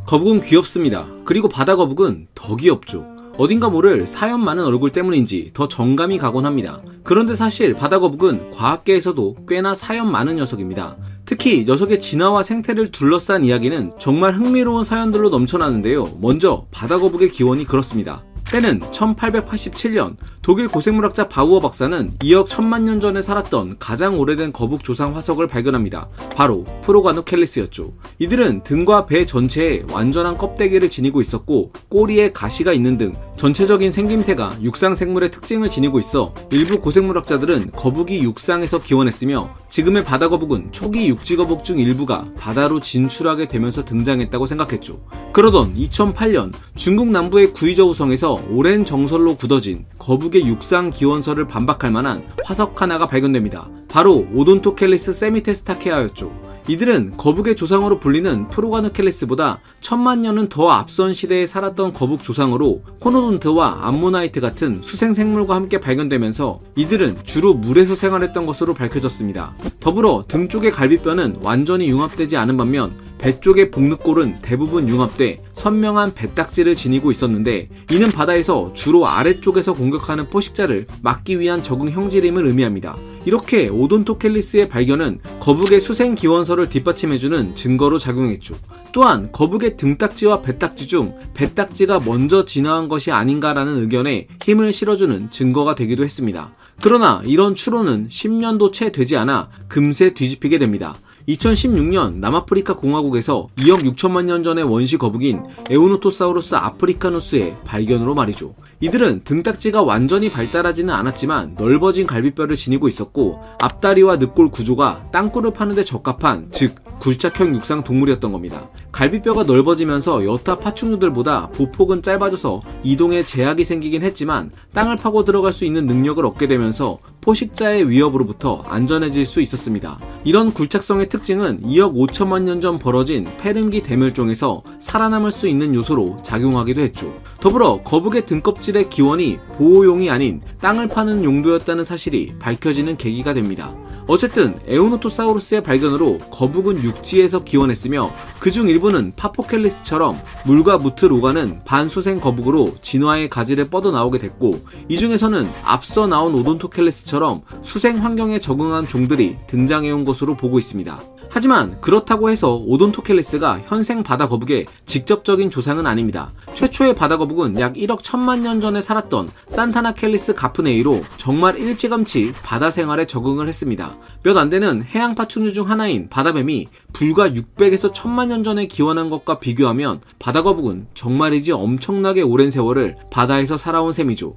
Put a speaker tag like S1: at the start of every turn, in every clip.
S1: 거북은 귀엽습니다. 그리고 바다 거북은 더 귀엽죠. 어딘가 모를 사연 많은 얼굴 때문인지 더 정감이 가곤 합니다. 그런데 사실 바다 거북은 과학계에서도 꽤나 사연 많은 녀석입니다. 특히 녀석의 진화와 생태를 둘러싼 이야기는 정말 흥미로운 사연들로 넘쳐나는데요. 먼저 바다 거북의 기원이 그렇습니다. 때는 1887년 독일 고생물학자 바우어 박사는 2억 1000만 년 전에 살았던 가장 오래된 거북 조상 화석을 발견합니다. 바로 프로가노켈리스였죠. 이들은 등과 배 전체에 완전한 껍데기를 지니고 있었고 꼬리에 가시가 있는 등 전체적인 생김새가 육상생물의 특징을 지니고 있어 일부 고생물학자들은 거북이 육상에서 기원했으며 지금의 바다 거북은 초기 육지거북 중 일부가 바다로 진출하게 되면서 등장했다고 생각했죠. 그러던 2008년 중국 남부의 구이저우성에서 오랜 정설로 굳어진 거북의 육상 기원설을 반박할 만한 화석 하나가 발견됩니다. 바로 오돈토켈리스 세미테스타케아였죠. 이들은 거북의 조상으로 불리는 프로가노켈리스보다 1000만 년은 더 앞선 시대에 살았던 거북 조상으로 코노돈트와 암모나이트 같은 수생생물과 함께 발견되면서 이들은 주로 물에서 생활했던 것으로 밝혀졌습니다. 더불어 등 쪽의 갈비뼈는 완전히 융합되지 않은 반면 배 쪽의 복늑골은 대부분 융합돼 선명한 배딱지를 지니고 있었는데 이는 바다에서 주로 아래쪽에서 공격하는 포식자를 막기 위한 적응 형질임을 의미합니다. 이렇게 오돈토켈리스의 발견은 거북의 수생 기원설을 뒷받침해주는 증거로 작용했죠. 또한 거북의 등딱지와 배딱지 중 배딱지가 먼저 진화한 것이 아닌가라는 의견에 힘을 실어주는 증거가 되기도 했습니다. 그러나 이런 추론은 10년도 채 되지 않아 금세 뒤집히게 됩니다. 2016년 남아프리카 공화국에서 2억 6천만 년 전의 원시 거북인 에우노토사우루스 아프리카누스의 발견으로 말이죠. 이들은 등딱지가 완전히 발달하지는 않았지만 넓어진 갈비뼈를 지니고 있었고 앞다리와 늑골 구조가 땅굴을 파는 데 적합한 즉 굴착형 육상 동물이었던 겁니다. 갈비뼈가 넓어지면서 여타 파충류들보다 보폭은 짧아져서 이동에 제약이 생기긴 했지만 땅을 파고 들어갈 수 있는 능력을 얻게 되면서 포식자의 위협으로부터 안전해질 수 있었습니다. 이런 굴착성의 특징은 2억 5천만 년 전 벌어진 페른기 대멸종에서 살아남을 수 있는 요소로 작용하기도 했죠. 더불어 거북의 등껍질의 기원이 보호용이 아닌 땅을 파는 용도였다는 사실이 밝혀지는 계기가 됩니다. 어쨌든 에우노토사우루스의 발견으로 거북은 육지에서 기원했으며 그중 일부는 파포켈리스처럼 물과 무틀 오가는 반수생 거북으로 진화의 가지를 뻗어나오게 됐고 이 중에서는 앞서 나온 오돈토켈리스처럼 수생 환경에 적응한 종들이 등장해온 것으로 보고 있습니다. 하지만 그렇다고 해서 오돈토켈리스가 현생 바다 거북의 직접적인 조상은 아닙니다. 최초의 바다 거북은 약 1억 1000만 년 전에 살았던 산타나켈리스 가프네이로 정말 일찌감치 바다 생활에 적응을 했습니다. 몇 안되는 해양 파충류 중 하나인 바다뱀이 불과 600에서 1000만 년 전에 기원한 것과 비교하면 바다 거북은 정말이지 엄청나게 오랜 세월을 바다에서 살아온 셈이죠.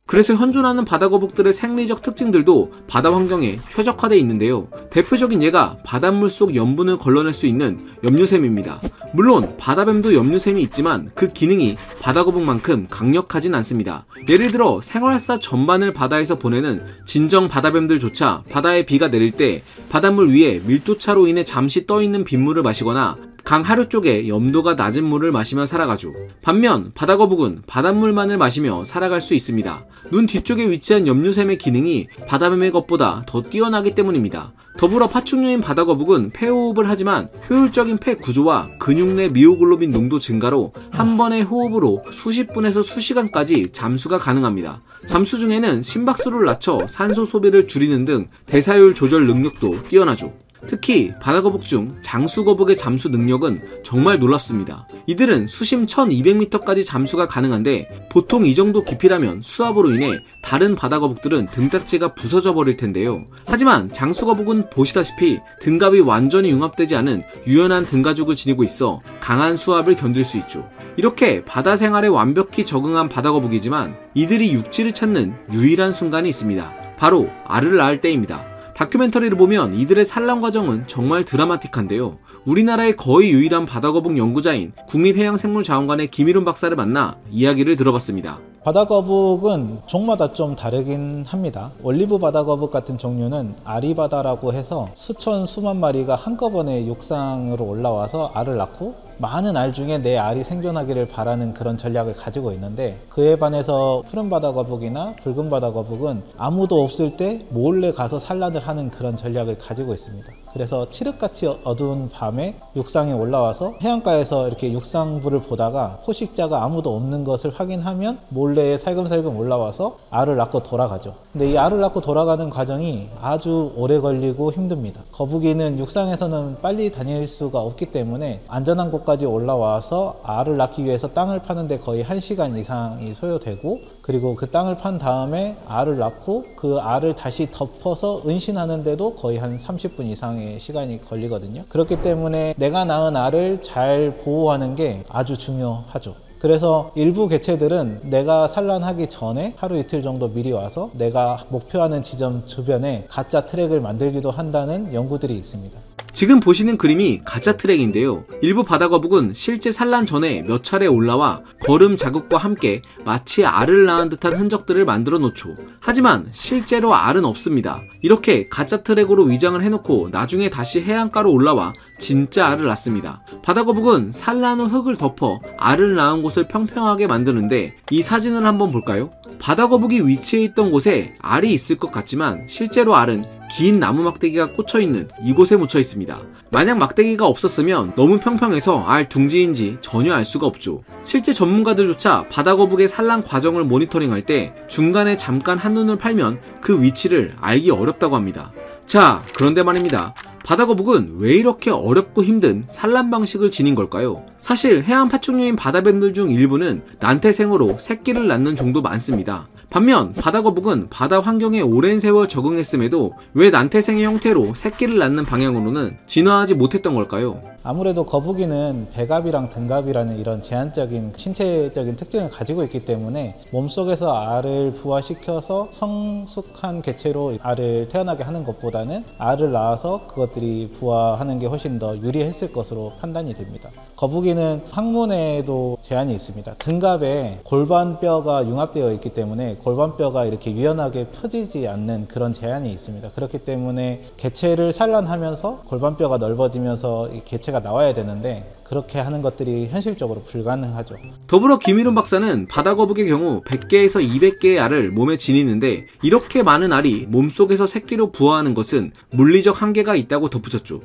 S1: 그래서 현존하는 바다거북들의 생리적 특징들도 바다 환경에 최적화되어 있는데요. 대표적인 예가 바닷물 속 염분을 걸러낼 수 있는 염류샘입니다. 물론 바다뱀도 염류샘이 있지만 그 기능이 바다거북만큼 강력하진 않습니다. 예를 들어 생활사 전반을 바다에서 보내는 진정 바다뱀들조차 바다에 비가 내릴 때 바닷물 위에 밀도차로 인해 잠시 떠있는 빗물을 마시거나 강 하류 쪽에 염도가 낮은 물을 마시며 살아가죠. 반면 바다거북은 바닷물만을 마시며 살아갈 수 있습니다. 눈 뒤쪽에 위치한 염류샘의 기능이 바다뱀의 것보다 더 뛰어나기 때문입니다. 더불어 파충류인 바다거북은 폐호흡을 하지만 효율적인 폐 구조와 근육 내 미오글로빈 농도 증가로 한 번의 호흡으로 수십 분에서 수시간까지 잠수가 가능합니다. 잠수 중에는 심박수를 낮춰 산소 소비를 줄이는 등 대사율 조절 능력도 뛰어나죠. 특히 바다거북 중 장수거북의 잠수 능력은 정말 놀랍습니다. 이들은 수심 1200m까지 잠수가 가능한데 보통 이 정도 깊이라면 수압으로 인해 다른 바다거북들은 등딱지가 부서져 버릴 텐데요. 하지만 장수거북은 보시다시피 등갑이 완전히 융합되지 않은 유연한 등가죽을 지니고 있어 강한 수압을 견딜 수 있죠. 이렇게 바다 생활에 완벽히 적응한 바다거북이지만 이들이 육지를 찾는 유일한 순간이 있습니다. 바로 알을 낳을 때입니다. 다큐멘터리를 보면 이들의 산란 과정은 정말 드라마틱한데요. 우리나라의 거의 유일한 바다거북 연구자인 국립해양생물자원관의 김일훈 박사를 만나 이야기를 들어봤습니다.
S2: 바다거북은 종마다 좀 다르긴 합니다. 올리브 바다거북 같은 종류는 아리바다라고 해서 수천 수만 마리가 한꺼번에 육상으로 올라와서 알을 낳고 많은 알 중에 내 알이 생존하기를 바라는 그런 전략을 가지고 있는데, 그에 반해서 푸른 바다거북이나 붉은 바다거북은 아무도 없을 때 몰래 가서 산란을 하는 그런 전략을 가지고 있습니다. 그래서 칠흑같이 어두운 밤에 육상에 올라와서 해안가에서 이렇게 육상부를 보다가 포식자가 아무도 없는 것을 확인하면 몰래 살금살금 올라와서 알을 낳고 돌아가죠. 근데 이 알을 낳고 돌아가는 과정이 아주 오래 걸리고 힘듭니다. 거북이는 육상에서는 빨리 다닐 수가 없기 때문에 안전한 곳까지 올라와서 알을 낳기 위해서 땅을 파는데 거의 1시간 이상이 소요되고, 그리고 그 땅을 판 다음에 알을 낳고 그 알을 다시 덮어서 은신하는데도 거의 한 30분 이상의 시간이 걸리거든요. 그렇기 때문에 내가 낳은 알을 잘 보호하는 게 아주 중요하죠. 그래서 일부 개체들은 내가 산란하기 전에 하루 이틀 정도 미리 와서 내가 목표하는 지점 주변에 가짜 트랙을 만들기도 한다는 연구들이 있습니다.
S1: 지금 보시는 그림이 가짜 트랙인데요. 일부 바다거북은 실제 산란 전에 몇 차례 올라와 걸음 자국과 함께 마치 알을 낳은 듯한 흔적들을 만들어 놓죠. 하지만 실제로 알은 없습니다. 이렇게 가짜 트랙으로 위장을 해놓고 나중에 다시 해안가로 올라와 진짜 알을 낳습니다. 바다거북은 산란 후 흙을 덮어 알을 낳은 곳을 평평하게 만드는데, 이 사진을 한번 볼까요? 바다거북이 위치해 있던 곳에 알이 있을 것 같지만 실제로 알은 긴 나무 막대기가 꽂혀있는 이곳에 묻혀 있습니다. 만약 막대기가 없었으면 너무 평평해서 알 둥지인지 전혀 알 수가 없죠. 실제 전문가들조차 바다거북의 산란 과정을 모니터링할 때 중간에 잠깐 한눈을 팔면 그 위치를 알기 어렵다고 합니다. 자, 그런데 말입니다. 바다거북은 왜 이렇게 어렵고 힘든 산란 방식을 지닌 걸까요? 사실 해안 파충류인 바다뱀들 중 일부는 난태생으로 새끼를 낳는 종도 많습니다. 반면 바다거북은 바다 환경에 오랜 세월 적응했음에도 왜 난태생의 형태로 새끼를 낳는 방향으로는 진화하지 못했던 걸까요?
S2: 아무래도 거북이는 배갑이랑 등갑이라는 이런 제한적인 신체적인 특징을 가지고 있기 때문에 몸속에서 알을 부화시켜서 성숙한 개체로 알을 태어나게 하는 것보다는 알을 낳아서 그것들이 부화하는 게 훨씬 더 유리했을 것으로 판단이 됩니다. 거북이는 항문에도 제한이 있습니다. 등갑에 골반뼈가 융합되어 있기 때문에 골반뼈가 이렇게 유연하게 펴지지 않는 그런 제한이 있습니다. 그렇기 때문에 개체를 산란하면서 골반뼈가 넓어지면서 이 개체가 나와야 되는데 그렇게 하는 것들이 현실적으로 불가능하죠.
S1: 더불어 김일훈 박사는 바다거북의 경우 100개에서 200개의 알을 몸에 지니는데, 이렇게 많은 알이 몸속에서 새끼로 부화하는 것은 물리적 한계가 있다고 덧붙였죠.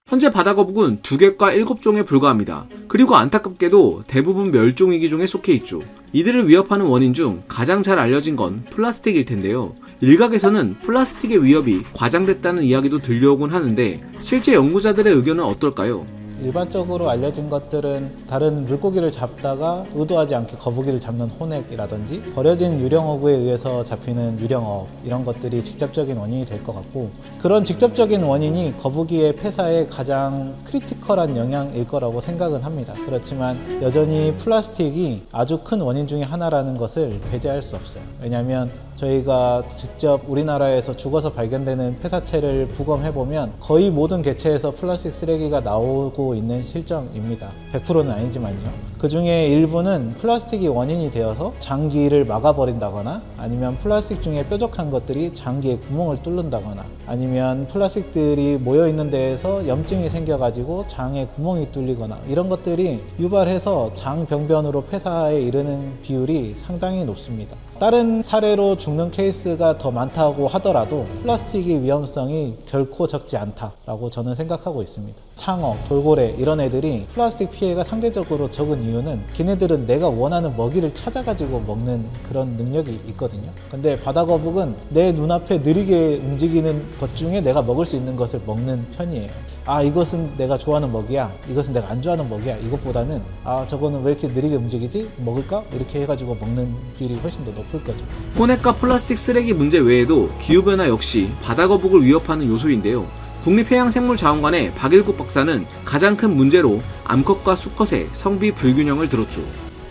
S1: 현재 바다거북은 2객과 7종에 불과합니다. 그리고 안타깝게도 대부분 멸종위기종에 속해 있죠. 이들을 위협하는 원인 중 가장 잘 알려진 건 플라스틱일 텐데요. 일각에서는 플라스틱의 위협이 과장됐다는 이야기도 들려오곤 하는데, 실제 연구자들의 의견은 어떨까요?
S2: 일반적으로 알려진 것들은 다른 물고기를 잡다가 의도하지 않게 거북이를 잡는 혼액이라든지 버려진 유령어구에 의해서 잡히는 유령어, 이런 것들이 직접적인 원인이 될 것 같고, 그런 직접적인 원인이 거북이의 폐사에 가장 크리티컬한 영향일 거라고 생각은 합니다. 그렇지만 여전히 플라스틱이 아주 큰 원인 중에 하나라는 것을 배제할 수 없어요. 왜냐하면 저희가 직접 우리나라에서 죽어서 발견되는 폐사체를 부검해보면 거의 모든 개체에서 플라스틱 쓰레기가 나오고 있는 실정입니다. 100%는 아니지만요. 그 중에 일부는 플라스틱이 원인이 되어서 장기를 막아버린다거나, 아니면 플라스틱 중에 뾰족한 것들이 장기에 구멍을 뚫는다거나, 아니면 플라스틱들이 모여있는 데에서 염증이 생겨가지고 장에 구멍이 뚫리거나, 이런 것들이 유발해서 장병변으로 폐사에 이르는 비율이 상당히 높습니다. 다른 사례로 죽는 케이스가 더 많다고 하더라도 플라스틱의 위험성이 결코 적지 않다라고 저는 생각하고 있습니다. 상어, 돌고래 이런 애들이 플라스틱 피해가 상대적으로 적은 이유는 걔네들은 내가 원하는 먹이를 찾아가지고 먹는 그런 능력이 있거든요. 근데 바다거북은 내 눈앞에 느리게 움직이는 것 중에 내가 먹을 수 있는 것을 먹는 편이에요. 아, 이것은 내가 좋아하는 먹이야, 이것은 내가 안 좋아하는 먹이야, 이것보다는 아, 저거는 왜 이렇게 느리게 움직이지? 먹을까? 이렇게 해가지고 먹는 비율이 훨씬 더 높을 거죠.
S1: 혼액과 플라스틱 쓰레기 문제 외에도 기후변화 역시 바다거북을 위협하는 요소인데요. 국립해양생물자원관의 박일국 박사는 가장 큰 문제로 암컷과 수컷의 성비 불균형을 들었죠.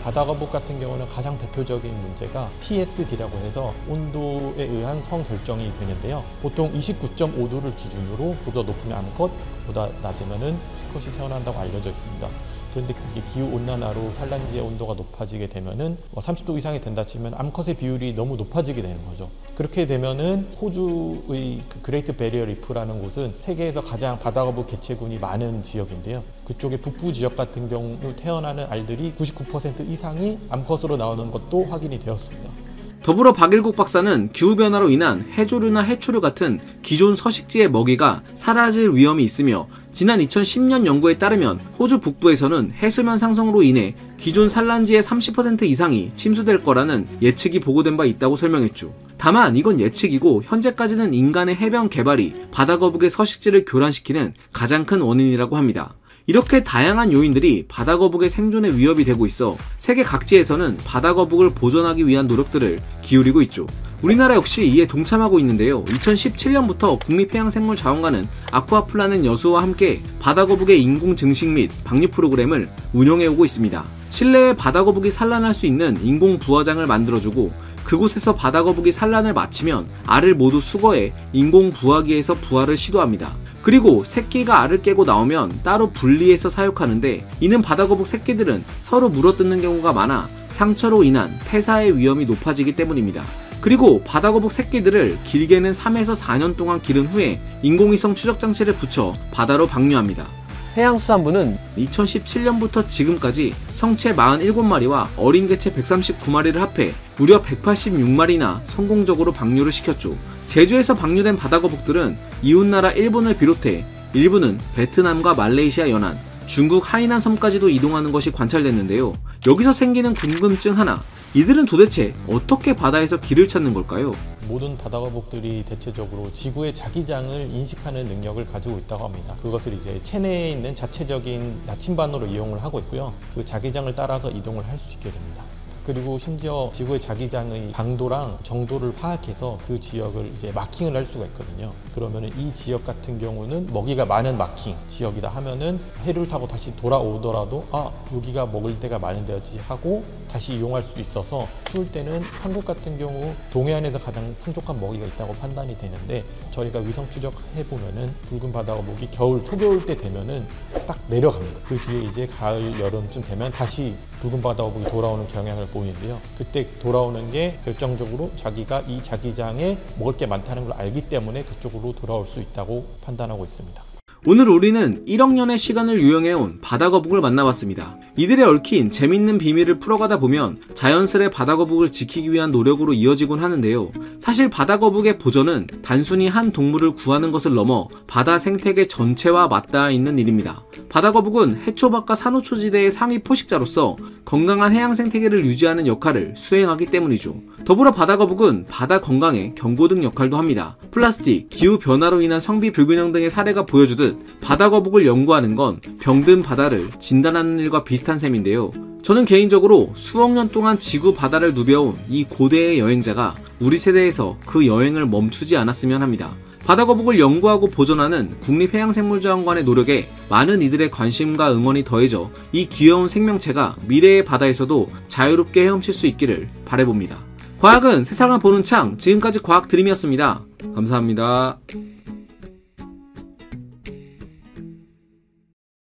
S3: 바다거북 같은 경우는 가장 대표적인 문제가 PSD라고 해서 온도에 의한 성 결정이 되는데요. 보통 29.5도를 기준으로 보다 높으면 암컷, 보다 낮으면 수컷이 태어난다고 알려져 있습니다. 그런데 이게 기후 온난화로 산란지의 온도가 높아지게 되면은 30도 이상이 된다 치면 암컷의 비율이 너무 높아지게 되는 거죠. 그렇게 되면은 호주의 그레이트 베리어 리프라는 곳은 세계에서 가장 바다거북 개체군이 많은 지역인데요. 그쪽의 북부 지역 같은 경우 태어나는 알들이 99% 이상이 암컷으로 나오는 것도 확인이 되었습니다.
S1: 더불어 박일국 박사는 기후변화로 인한 해조류나 해초류 같은 기존 서식지의 먹이가 사라질 위험이 있으며 지난 2010년 연구에 따르면 호주 북부에서는 해수면 상승으로 인해 기존 산란지의 30% 이상이 침수될 거라는 예측이 보고된 바 있다고 설명했죠. 다만 이건 예측이고 현재까지는 인간의 해변 개발이 바다거북의 서식지를 교란시키는 가장 큰 원인이라고 합니다. 이렇게 다양한 요인들이 바다거북의 생존에 위협이 되고 있어 세계 각지에서는 바다거북을 보존하기 위한 노력들을 기울이고 있죠. 우리나라 역시 이에 동참하고 있는데요. 2017년부터 국립해양생물자원관은 아쿠아플라넷 여수와 함께 바다거북의 인공 증식 및 방류 프로그램을 운영해오고 있습니다. 실내에 바다거북이 산란할 수 있는 인공 부화장을 만들어주고 그곳에서 바다거북이 산란을 마치면 알을 모두 수거해 인공 부화기에서 부화를 시도합니다. 그리고 새끼가 알을 깨고 나오면 따로 분리해서 사육하는데 이는 바다거북 새끼들은 서로 물어뜯는 경우가 많아 상처로 인한 폐사의 위험이 높아지기 때문입니다. 그리고 바다거북 새끼들을 길게는 3에서 4년 동안 기른 후에 인공위성 추적장치를 붙여 바다로 방류합니다.
S4: 해양수산부는
S1: 2017년부터 지금까지 성체 47마리와 어린 개체 139마리를 합해 무려 186마리나 성공적으로 방류를 시켰죠. 제주에서 방류된 바다거북들은 이웃나라 일본을 비롯해 일부는 베트남과 말레이시아 연안, 중국 하이난 섬까지도 이동하는 것이 관찰됐는데요. 여기서 생기는 궁금증 하나, 이들은 도대체 어떻게 바다에서 길을 찾는 걸까요?
S3: 모든 바다거북들이 대체적으로 지구의 자기장을 인식하는 능력을 가지고 있다고 합니다. 그것을 이제 체내에 있는 자체적인 나침반으로 이용을 하고 있고요. 그 자기장을 따라서 이동을 할 수 있게 됩니다. 그리고 심지어 지구의 자기장의 강도랑 정도를 파악해서 그 지역을 이제 마킹을 할 수가 있거든요. 그러면은 이 지역 같은 경우는 먹이가 많은 마킹 지역이다 하면은 해류를 타고 다시 돌아오더라도 여기가 먹을 데가 많은 데였지 하고 다시 이용할 수 있어서 추울 때는 한국 같은 경우 동해안에서 가장 풍족한 먹이가 있다고 판단이 되는데 저희가 위성 추적해 보면은 붉은 바다거북이 겨울 초겨울 때 되면은 딱 내려갑니다. 그 뒤에 이제 가을 여름쯤 되면 다시 붉은 바다거북이 돌아오는 경향을 보이는데요. 그때 돌아오는 게 결정적으로 자기가 이 자기장에 먹을 게 많다는 걸 알기 때문에 그쪽으로 돌아올 수 있다고 판단하고 있습니다.
S1: 오늘 우리는 1억 년의 시간을 유영해온 바다거북을 만나봤습니다. 이들의 얽힌 재밌는 비밀을 풀어가다 보면 자연스레 바다거북을 지키기 위한 노력으로 이어지곤 하는데요. 사실 바다거북의 보존은 단순히 한 동물을 구하는 것을 넘어 바다 생태계 전체와 맞닿아 있는 일입니다. 바다거북은 해초밭과 산호초지대의 상위 포식자로서 건강한 해양 생태계를 유지하는 역할을 수행하기 때문이죠. 더불어 바다거북은 바다 건강에 경고등 역할도 합니다. 플라스틱, 기후변화로 인한 성비 불균형 등의 사례가 보여주듯 바다거북을 연구하는 건 병든 바다를 진단하는 일과 비슷한 셈인데요. 저는 개인적으로 수억 년 동안 지구 바다를 누벼온 이 고대의 여행자가 우리 세대에서 그 여행을 멈추지 않았으면 합니다. 바다거북을 연구하고 보존하는 국립해양생물자원관의 노력에 많은 이들의 관심과 응원이 더해져 이 귀여운 생명체가 미래의 바다에서도 자유롭게 헤엄칠 수 있기를 바라봅니다. 과학은 세상을 보는 창, 지금까지 과학드림이었습니다. 감사합니다.